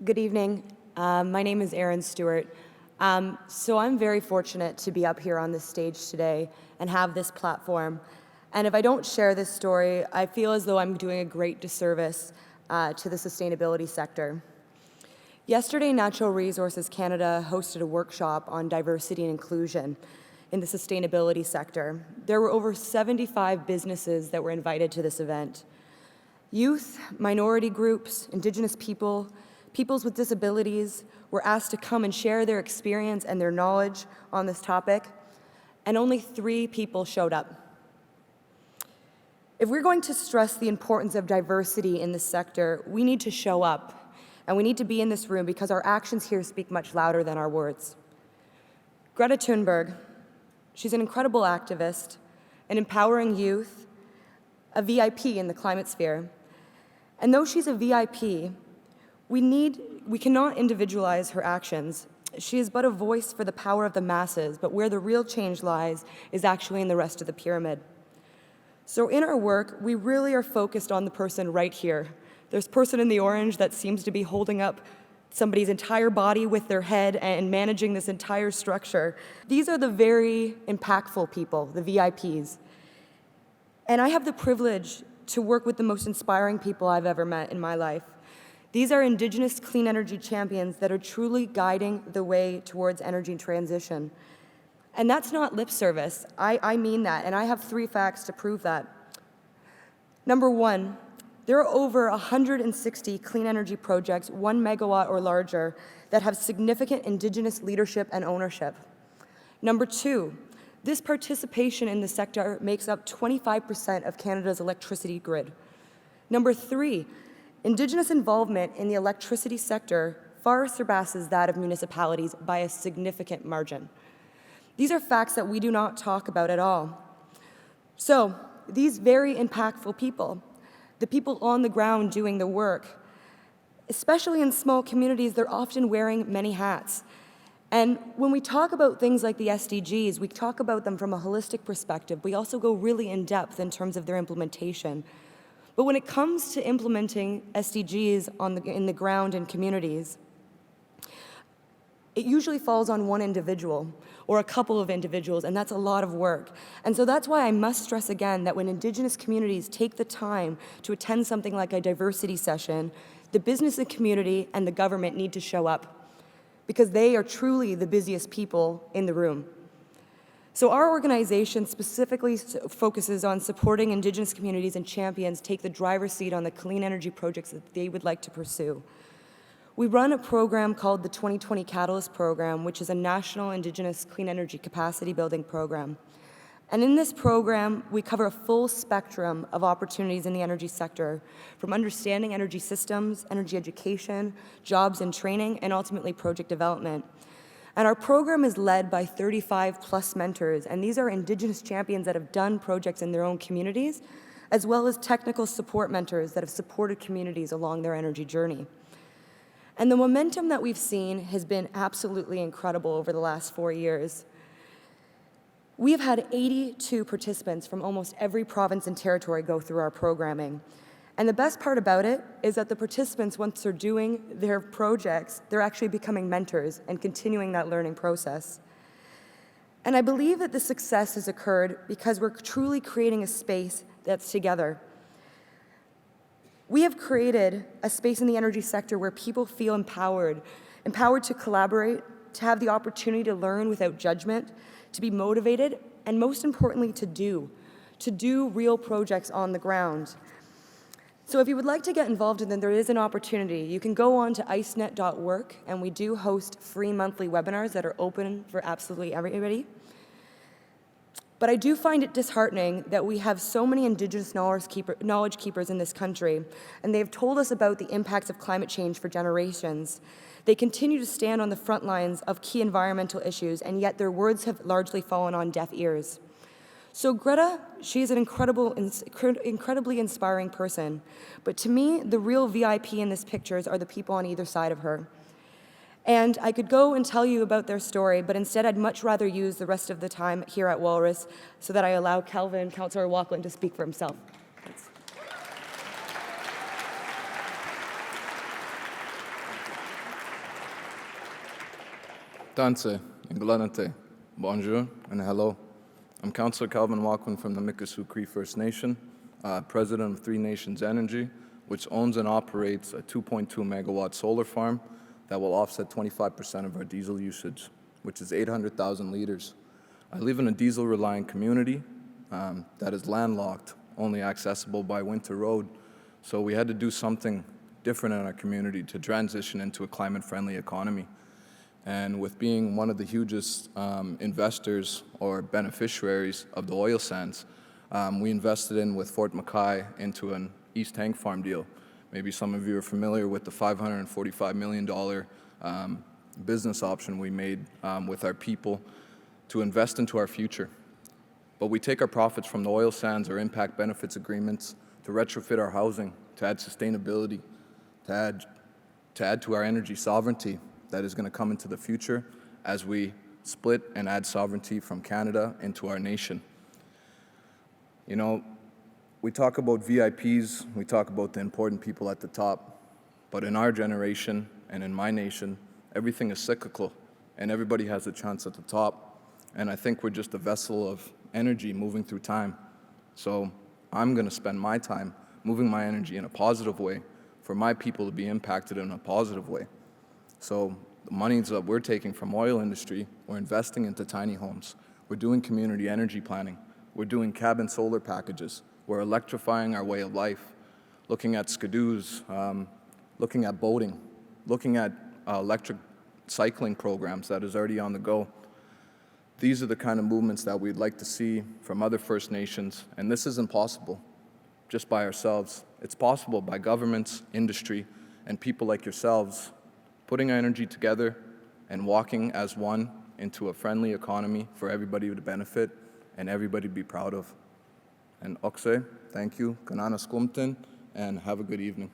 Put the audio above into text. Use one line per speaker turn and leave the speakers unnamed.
good evening. My name is Eryn Stewart. So I'm very fortunate to be up here on this stage today and have this platform. And if I don't share this story, I feel as though I'm doing a great disservice to the sustainability sector. Yesterday, Natural Resources Canada hosted a workshop on diversity and inclusion in the sustainability sector. There were over 75 businesses that were invited to this event. Youth, minority groups, Indigenous people, peoples with disabilities were asked to come and share their experience and their knowledge on this topic, and only 3 people showed up. If we're going to stress the importance of diversity in this sector, we need to show up, and we need to be in this room because our actions here speak much louder than our words. Greta Thunberg, she's an incredible activist, an empowering youth, a VIP in the climate sphere. And though she's a VIP, we cannot individualize her actions. She is but a voice for the power of the masses, but where the real change lies is actually in the rest of the pyramid. So in our work, we really are focused on the person right here. There's a person in the orange that seems to be holding up somebody's entire body with their head and managing this entire structure. These are the very impactful people, the VIPs. And I have the privilege to work with the most inspiring people I've ever met in my life. These are Indigenous clean energy champions that are truly guiding the way towards energy transition. And that's not lip service. I mean that, and I have 3 facts to prove that. Number 1, there are over 160 clean energy projects, 1 megawatt or larger, that have significant Indigenous leadership and ownership. Number 2, this participation in the sector makes up 25% of Canada's electricity grid. Number 3, Indigenous involvement in the electricity sector far surpasses that of municipalities by a significant margin. These are facts that we do not talk about at all. So, these very impactful people, the people on the ground doing the work, especially in small communities, they're often wearing many hats. And when we talk about things like the SDGs, we talk about them from a holistic perspective. We also go really in depth in terms of their implementation. But when it comes to implementing SDGs in the ground in communities, it usually falls on one individual or a couple of individuals, and that's a lot of work. And so that's why I must stress again that when Indigenous communities take the time to attend something like a diversity session, the business and community and the government need to show up, because they are truly the busiest people in the room. So our organization specifically focuses on supporting Indigenous communities and champions take the driver's seat on the clean energy projects that they would like to pursue. We run a program called the 2020 Catalyst Program, which is a national Indigenous clean energy capacity building program. And in this program, we cover a full spectrum of opportunities in the energy sector, from understanding energy systems, energy education, jobs and training, and ultimately project development. And our program is led by 35+ mentors, and these are Indigenous champions that have done projects in their own communities, as well as technical support mentors that have supported communities along their energy journey. And the momentum that we've seen has been absolutely incredible over the last 4 years. We have had 82 participants from almost every province and territory go through our programming. And the best part about it is that the participants, once they're doing their projects, they're actually becoming mentors and continuing that learning process. And I believe that the success has occurred because we're truly creating a space that's together. We have created a space in the energy sector where people feel empowered to collaborate, to have the opportunity to learn without judgment, to be motivated, and most importantly, to do real projects on the ground. So if you would like to get involved in them, there is an opportunity. You can go on to icenet.work, and we do host free monthly webinars that are open for absolutely everybody. But I do find it disheartening that we have so many Indigenous knowledge keepers in this country, and they have told us about the impacts of climate change for generations. They continue to stand on the front lines of key environmental issues, and yet their words have largely fallen on deaf ears. So Greta, she's an incredibly inspiring person, but to me, the real VIP in this pictures are the people on either side of her. And I could go and tell you about their story, but instead I'd much rather use the rest of the time here at Walrus so that I allow Councillor Walklin to speak for himself. Thanks.
Tanse, Inglanate, bonjour, and hello. I'm Councillor Calvin Walkwin from the Mikisew Cree First Nation, President of Three Nations Energy, which owns and operates a 2.2 megawatt solar farm that will offset 25% of our diesel usage, which is 800,000 liters. I live in a diesel-reliant community that is landlocked, only accessible by Winter Road, so we had to do something different in our community to transition into a climate-friendly economy. And with being one of the hugest investors or beneficiaries of the oil sands, we invested in with Fort McKay into an East Tank Farm deal. Maybe some of you are familiar with the $545 million business option we made with our people to invest into our future. But we take our profits from the oil sands or impact benefits agreements to retrofit our housing, to add sustainability, to add to our energy sovereignty that is going to come into the future as we split and add sovereignty from Canada into our nation. You know, we talk about VIPs, we talk about the important people at the top, but in our generation and in my nation, everything is cyclical and everybody has a chance at the top. And I think we're just a vessel of energy moving through time. So I'm going to spend my time moving my energy in a positive way for my people to be impacted in a positive way. So the monies that we're taking from oil industry, we're investing into tiny homes. We're doing community energy planning. We're doing cabin solar packages. We're electrifying our way of life, looking at skidoos, looking at boating, looking at electric cycling programs that is already on the go. These are the kind of movements that we'd like to see from other First Nations, and this isn't possible just by ourselves. It's possible by governments, industry, and people like yourselves putting our energy together and walking as one into a friendly economy for everybody to benefit and everybody to be proud of. And Okse, thank you, Kanana Skumten, and have a good evening.